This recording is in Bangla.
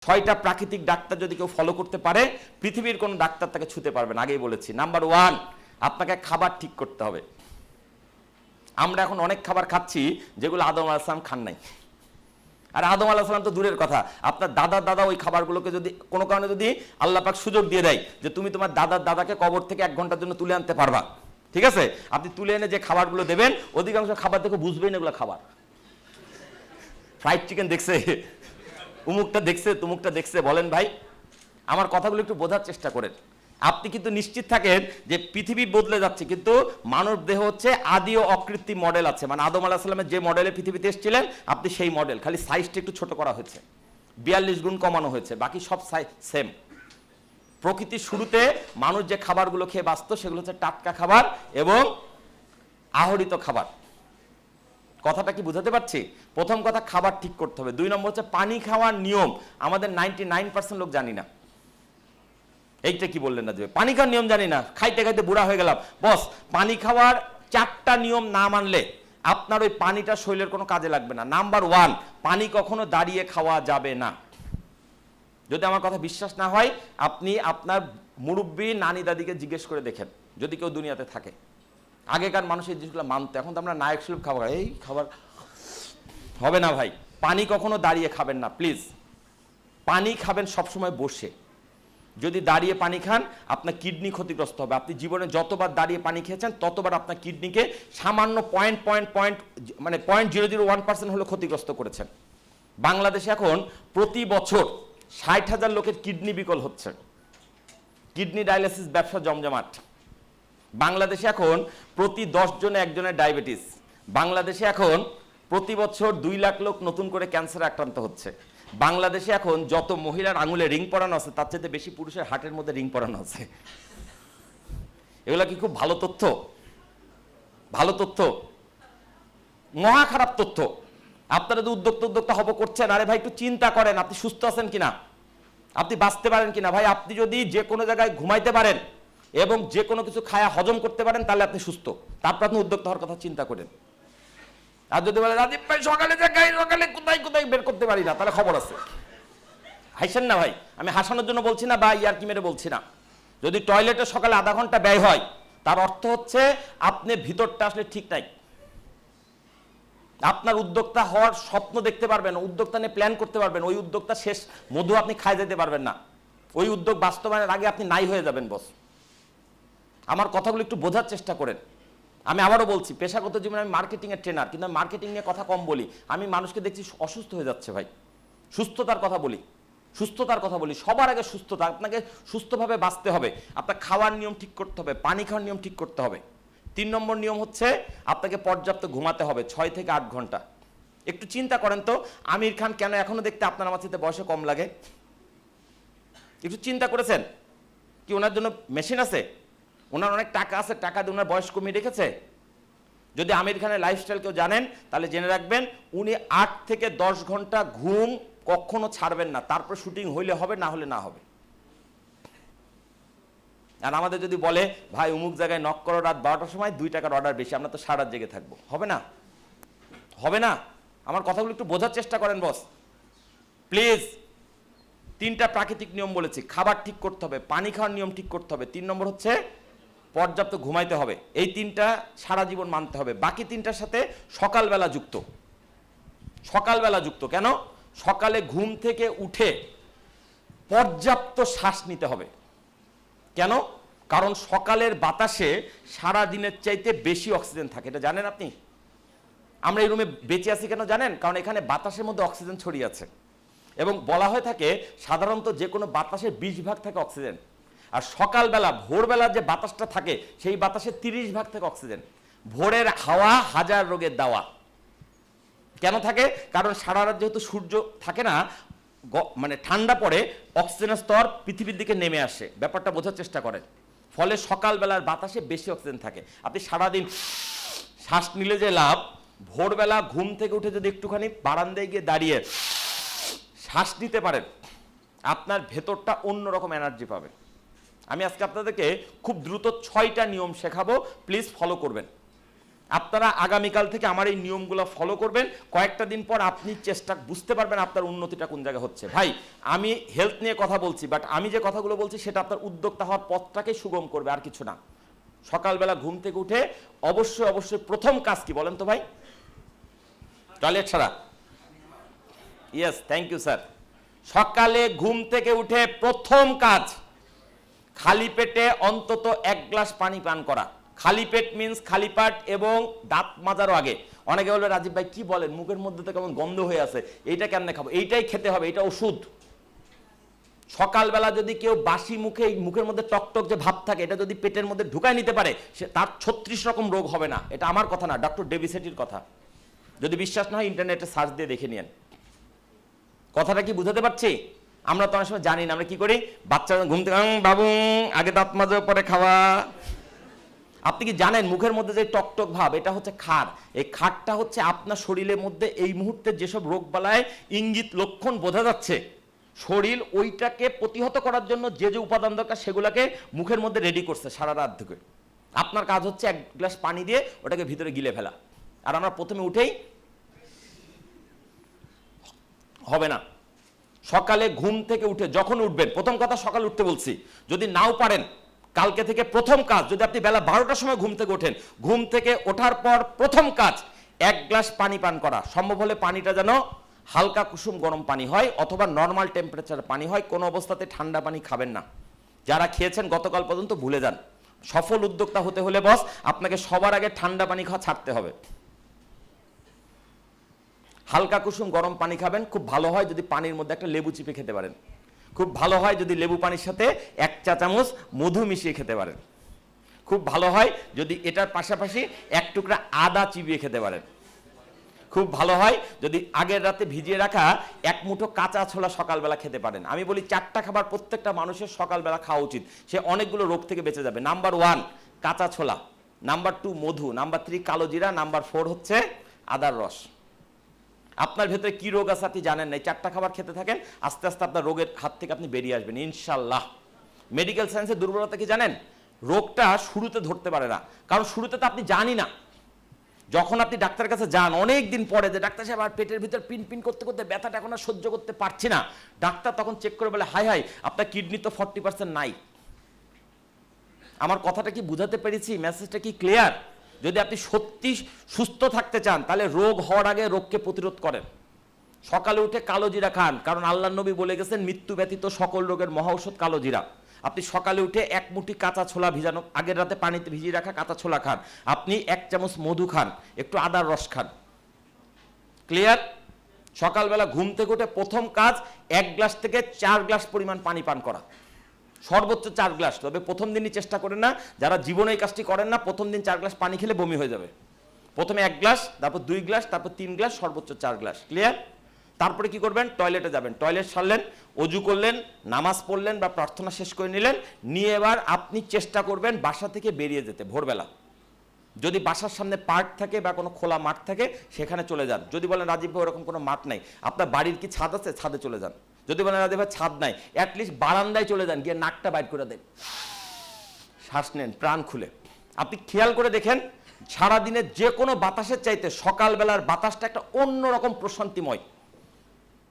ছয়টা প্রাকৃতিক ডাক্তার যদি কেউ ফলো করতে পারে পৃথিবীর কোনো ডাক্তার তাকে ছুতে পারবে না। আগেই বলেছি, নাম্বার 1 আপনাকে খাবার ঠিক করতে হবে। আমরা এখন অনেক খাবার খাচ্ছি যেগুলো আদম আলাইহিস সালাম খান নাই। আর আদম আলাইহিস সালাম তো দূরের কথা, আপনার দাদার দাদা ওই খাবারগুলোকে যদি কোনো কারণে যদি আল্লাহ পাক সুযোগ দিয়ে দেয় যে তুমি তোমার দাদার দাদাকে কবর থেকে 1 ঘন্টার জন্য তুলে আনতে পারবা, ঠিক আছে, আপনি তুলে এনে যে খাবারগুলো দেবেন অধিকাংশ খাবার দেখে বুঝবেন এগুলো খাবার। ফ্রাইড চিকেন দেখছে, উমুকটা দেখছে, তুমুকটা দেখছে। বলেন ভাই, আমার কথাগুলো একটু বোঝার চেষ্টা করেন। আপনি কিন্তু নিশ্চিত থাকেন যে পৃথিবী বদলে যাচ্ছে, কিন্তু মানব দেহ হচ্ছে আদি ও অকৃত্রিম মডেল আছে, মানে আদম আলাইহিস সালামের যে মডেলে পৃথিবীতে এসেছিলেন আপনি সেই মডেল, খালি সাইজটা একটু ছোট করা হয়েছে, 42 গুণ কমানো হয়েছে, বাকি সব সেম। প্রকৃতির শুরুতে মানুষ যে খাবারগুলো খেয়ে বাঁচত সেগুলো হচ্ছে টাটকা খাবার এবং আহরিত খাবার। কথাটা কি বুঝাতে পারছি? প্রথম কথা, খাবার ঠিক করতে হবে। 2 নম্বর হচ্ছে পানি খাওয়ার নিয়ম। আমাদের 99% লোক জানি না। এইটা কি বললেন না যে পানি খাওয়ার নিয়ম জানি না, খাইতে খাইতে বুড়া হয়ে গেলাম। বস, পানি খাওয়ার 4টা নিয়ম না মানলে আপনার ওই পানিটা শরীরের কোনো কাজে লাগবে না। নাম্বার 1, পানি কখনো দাঁড়িয়ে খাওয়া যাবে না। যদি আমার কথা বিশ্বাস না হয় আপনি আপনার মুরব্বী নানি দাদিকে জিজ্ঞেস করে দেখেন, যদি কেউ দুনিয়াতে থাকে। আগেকার মানুষ এই জিনিসগুলো মানতো, এখন তো আমরা নায়ক সুলভ খাবার, এই খাবার হবে না ভাই। পানি কখনো দাঁড়িয়ে খাবেন না প্লিজ। পানি খাবেন সবসময় বসে। যদি দাঁড়িয়ে পানি খান আপনার কিডনি ক্ষতিগ্রস্ত হবে। আপনি জীবনে যতবার দাঁড়িয়ে পানি খেয়েছেন ততবার আপনার কিডনিকে সামান্য 0.001% হলে ক্ষতিগ্রস্ত করেছেন। বাংলাদেশে এখন প্রতি বছর 60,000 লোকের কিডনি বিকল হচ্ছে। কিডনি ডায়ালিসিস ব্যবসা জমজমাট। বাংলাদেশে এখন প্রতি 10 জনে একজনের ডায়াবেটিস। বাংলাদেশে এখন প্রতি বছর 2 লাখ লোক নতুন করে ক্যান্সারে আক্রান্ত হচ্ছে। বাংলাদেশে এখন যত মহিলার আঙুলে রিং পরানো আছে তার চাইতে বেশি পুরুষের হার্টের মধ্যে রিং পরানো আছে। এগুলা কি খুব ভালো তথ্য? ভালো তথ্য? মহা খারাপ তথ্য। আপনারা যদি উদ্যোক্তা হব করছেন, আরে ভাই একটু চিন্তা করেন আপনি সুস্থ আছেন কিনা, আপনি বাঁচতে পারেন কিনা। ভাই আপনি যদি যে কোনো জায়গায় ঘুমাইতে পারেন এবং যে কোনো কিছু খায়া হজম করতে পারেন তাহলে আপনি সুস্থ, তারপর আপনি উদ্যোক্তা হওয়ার কথা চিন্তা করেন। আর যদি বলে রাজীব ভাই সকালে কোথায় কোথায় বের করতে পারি না, তাহলে খবর আছে। হাসেন না ভাই, আমি হাসানোর জন্য বলছি না বা ইয়ারকি মেরে বলছি না। যদি টয়লেটে সকালে আধা ঘন্টা ব্যয় হয় তার অর্থ হচ্ছে আপনি ভিতরটা আসলে ঠিক নাই। আপনার উদ্যোক্তা হওয়ার স্বপ্ন দেখতে পারবেন, উদ্যোক্তা নিয়ে প্ল্যান করতে পারবেন, ওই উদ্যোক্তা শেষ মধু আপনি খাই যেতে পারবেন না। ওই উদ্যোগ বাস্তবায়নের আগে আপনি নাই হয়ে যাবেন বস। আমার কথাগুলো একটু বোঝার চেষ্টা করেন। আমি আবারও বলছি, পেশাগত জীবনে আমি মার্কেটিংয়ের ট্রেনার, কিন্তু আমি মার্কেটিং নিয়ে কথা কম বলি। আমি মানুষকে দেখছি অসুস্থ হয়ে যাচ্ছে ভাই। সুস্থতার কথা বলি, সুস্থতার কথা বলি। সবার আগে সুস্থতা। আপনাকে সুস্থভাবে বাঁচতে হবে, আপনার খাওয়ার নিয়ম ঠিক করতে হবে, পানি খাওয়ার নিয়ম ঠিক করতে হবে। 3 নম্বর নিয়ম হচ্ছে আপনাকে পর্যাপ্ত ঘুমাতে হবে, 6 থেকে 8 ঘন্টা। একটু চিন্তা করেন তো, আমির খান কেন এখনো দেখতে আপনার আমার সাথে বয়সে কম লাগে? একটু চিন্তা করেছেন? কি ওনার জন্য মেশিন আছে? ওনার অনেক টাকা আছে, টাকা দিয়ে ওনার বয়স কমিয়ে রেখেছে? যদি আমির খানের লাইফস্টাইল কেউ জানেন তাহলে জেনে রাখবেন, উনি 8 থেকে 10 ঘন্টা ঘুম কখনো ছাড়বেন না। তারপর শুটিং হইলে হবে, না হলে না হবে। আর আমাদের যদি বলে ভাই অমুক জায়গায় নক করো রাত 12টার সময়, 2 টাকার অর্ডার বেশি, আমরা তো সারা রাত জেগে থাকবো, হবে না? হবে না? আমার কথাগুলো একটু বোঝার চেষ্টা করেন বস প্লিজ। 3টা প্রাকৃতিক নিয়ম বলেছি। খাবার ঠিক করতে হবে, পানি খাওয়ার নিয়ম ঠিক করতে হবে, 3 নম্বর হচ্ছে পর্যাপ্ত ঘুমাইতে হবে। এই 3টা সারা জীবন মানতে হবে। বাকি 3টার সাথে সকালবেলা যুক্ত। সকালবেলা যুক্ত কেন? সকালে ঘুম থেকে উঠে পর্যাপ্ত শ্বাস নিতে হবে। কেন? কারণ সকালের বাতাসে সারা দিনের চাইতে বেশি অক্সিজেন থাকে, এটা জানেন আপনি? আমরা এই রুমে বেঁচে আছি কেন জানেন? কারণ এখানে বাতাসের মধ্যে অক্সিজেন ছড়িয়ে আছে। এবং বলা হয়ে থাকে সাধারণত যে কোনো বাতাসের 20 ভাগ থাকে অক্সিজেন, আর সকালবেলা ভোরবেলা যে বাতাসটা থাকে সেই বাতাসের 30 ভাগ থাকে অক্সিজেন। ভোরের হাওয়া হাজার রোগের দাওয়া। কেন থাকে? কারণ সারা রাত যেহেতু সূর্য থাকে না, মানে ঠান্ডা পড়ে, অক্সিজেনের স্তর পৃথিবীর দিকে নেমে আসে। ব্যাপারটা বোঝার চেষ্টা করেন। ফলে সকালবেলার বাতাসে বেশি অক্সিজেন থাকে। আপনি সারাদিন শ্বাস নিলে যে লাভ, ভোরবেলা ঘুম থেকে উঠে যদি একটুখানি বারান্দায় গিয়ে দাঁড়িয়ে শ্বাস নিতে পারেন, আপনার ভেতরটা অন্যরকম এনার্জি পাবে। আমি আজকে আপনাদেরকে খুব দ্রুত 6টা নিয়ম শেখাবো, প্লিজ ফলো করবেন। আপনারা আগামীকাল থেকে আমার এই নিয়মগুলো ফলো করবেন, কয়েকটা দিন পর আপনি চেষ্টা বুঝতে পারবেন আপনার উন্নতিটা কোন জায়গায় হচ্ছে। ভাই আমি হেলথ নিয়ে কথা বলছি, বাট আমি যে কথাগুলো বলছি সেটা আপনার উদ্যোক্তা হওয়ার পথটাকে সুগম করবে, আর কিছু না। সকালবেলা ঘুম থেকে উঠে অবশ্যই প্রথম কাজ কি বলেন তো ভাই? টয়লেট ছাড়া? Yes, thank you sir. সকালে ঘুম থেকে উঠে প্রথম কাজ খালি পেটে অন্তত 1 গ্লাস পানি পান করা। খালি পেট মিন্স খালি পাট এবং দাঁত মাজারও আগে। অনেকে বলবে রাজীব ভাই কি বলেন, মুখের মধ্যে তো কেমন গন্ধ হয়ে আছে, এইটা কেমনে খাবো? এইটাই খেতে হবে, এটা ওষুধ। সকালবেলা যদি কেউ বাসি মুখে, মুখের মধ্যে টকটক যে ভাব থাকে, এটা যদি পেটের মধ্যে ঢুকায় নিতে পারে, সে তার 36 রকম রোগ হবে না। এটা আমার কথা না, ডক্টর ডেভিসেটির কথা। যদি বিশ্বাস না হয় ইন্টারনেটে সার্চ দিয়ে দেখে নিন। কথাটা কি বুঝাতে পারছি? আমরা তো অনেক সময় জানি না, আমরা কি করি, বাচ্চারা ঘুম থেকে বাবু আগে দাঁত মাজো পরে খাওয়া। আপনি কি জানেন মুখের মধ্যে যে টকটক ভাব, এটা হচ্ছে ক্ষার। এই ক্ষারটা হচ্ছে আপনার শরীরের মধ্যে এই মুহূর্তে যেসব রোগ বালায় ইঙ্গিত লক্ষণ বোঝা যাচ্ছে, শরীর ওইটাকে প্রতিহত করার জন্য যে যে উপাদান দরকার সেগুলোকে মুখের মধ্যে রেডি করছে সারা রাত ধরে। আপনার কাজ হচ্ছে 1 গ্লাস পানি দিয়ে ওটাকে ভিতরে গিলে ফেলা। আর আমরা প্রথমে উঠেই হবে না। সকালে ঘুম থেকে উঠে যখন উঠবেন, প্রথম কথা সকালে উঠতে বলছি, যদি নাও পারেন কালকে থেকে প্রথম কাজ, যদি আপনি বেলা 12টার সময় ঘুম থেকে ওঠেন, ঘুম থেকে ওঠার পর প্রথম কাজ 1 গ্লাস পানি পান করা। সম্ভব হলে পানিটা যেন হালকা কুসুম গরম পানি হয় অথবা নর্মাল টেম্পারেচার পানি হয়, কোনো অবস্থাতে ঠান্ডা পানি খাবেন না। যারা খেয়েছেন গতকাল পর্যন্ত ভুলে যান। সফল উদ্যোক্তা হতে হলে বস আপনাকে সবার আগে ঠান্ডা পানি খাওয়া ছাড়তে হবে। হালকা কুসুম গরম পানি খাবেন। খুব ভালো হয় যদি পানির মধ্যে একটা লেবু চিপে খেতে পারেন। খুব ভালো হয় যদি লেবু পানির সাথে 1 চা চামচ মধু মিশিয়ে খেতে পারেন। খুব ভালো হয় যদি এটার পাশাপাশি 1 টুকরা আদা চিবিয়ে খেতে পারেন। খুব ভালো হয় যদি আগের রাতে ভিজিয়ে রাখা 1 মুঠো কাঁচা ছোলা সকালবেলা খেতে পারেন। আমি বলি 4টা খাবার প্রত্যেকটা মানুষের সকালবেলা খাওয়া উচিত, সে অনেকগুলো রোগ থেকে বেঁচে যাবে। নাম্বার 1 কাঁচা ছোলা, নাম্বার 2 মধু, নাম্বার 3 কালো জিরা, নাম্বার 4 হচ্ছে আদার রস। আপনার ভেতরে কি রোগ আছে আপনি জানেন না, 4টা খাবার খেতে থাকেন, আস্তে আস্তে আপনার রোগের হাত থেকে আপনি বেরিয়ে আসবেন ইনশাল্লাহ। মেডিকেল সায়েন্সের দুর্বলতা কি জানেন? রোগটা শুরুতে ধরতে পারে না, কারণ শুরুতে তো আপনি জানি না। যখন আপনি ডাক্তারের কাছে যান অনেক দিন পরে, যে ডাক্তার সাহেব আর পেটের ভিতর পিন পিন করতে করতে ব্যথাটা এখন আর সহ্য করতে পারছি না, ডাক্তার তখন চেক করে বলে হাই হাই আপনার কিডনি তো 40% নাই। আমার কথাটা কি বুঝাতে পেরেছি? মেসেজটা কি ক্লিয়ার? যদি আপনি সত্যি সুস্থ থাকতে চান তাহলে রোগ হওয়ার আগে রোগকে প্রতিরোধ করেন। সকালে উঠে কালো জিরা খান, কারণ আল্লাহর নবী বলে গেছেন মৃত্যু ব্যতীত সকল রোগের মহা ঔষধ কালো জিরা। আপনি সকালে উঠে 1 মুঠি কাঁচা ছোলা ভিজানো, আগের রাতে পানিতে ভিজিয়ে রাখা কাঁচা ছোলা খান। আপনি 1 চামচ মধু খান, একটু আদার রস খান। ক্লিয়ার? সকালবেলা ঘুম থেকে উঠে প্রথম কাজ 1 গ্লাস থেকে 4 গ্লাস পরিমাণ পানি পান করা, সর্বোচ্চ 4 গ্লাস। তবে প্রথম দিনই চেষ্টা করেন না, যারা জীবনে এই কাজটি করেন না, প্রথম দিন 4 গ্লাস পানি খেলে বমি হয়ে যাবে। প্রথমে 1 গ্লাস, তারপর 2 গ্লাস, তারপর 3 গ্লাস, সর্বোচ্চ 4 গ্লাস। ক্লিয়ার? তারপরে কি করবেন? টয়লেটে যাবেন, টয়লেট সারলেন, অজু করলেন, নামাজ পড়লেন বা প্রার্থনা শেষ করে নিলেন, নিয়ে এবার আপনি চেষ্টা করবেন বাসা থেকে বেরিয়ে যেতে ভোরবেলা। যদি বাসার সামনে পার্ক থাকে বা কোনো খোলা মাঠ থাকে সেখানে চলে যান। যদি বলেন রাজীব ভাই ওরকম কোনো মাঠ নাই, আপনার বাড়ির কি ছাদ আছে? ছাদে চলে যান। যদি বলেন রাজীব ভাই ছাদ নাই, অ্যাটলিস্ট বারান্দায় চলে যান, গিয়ে নাকটা বাইর করে দেন, শ্বাস নেন প্রাণ খুলে। আপনি খেয়াল করে দেখেন সারাদিনের যে কোনো বাতাসের চাইতে সকালবেলার বাতাসটা একটা অন্যরকম প্রশান্তিময়।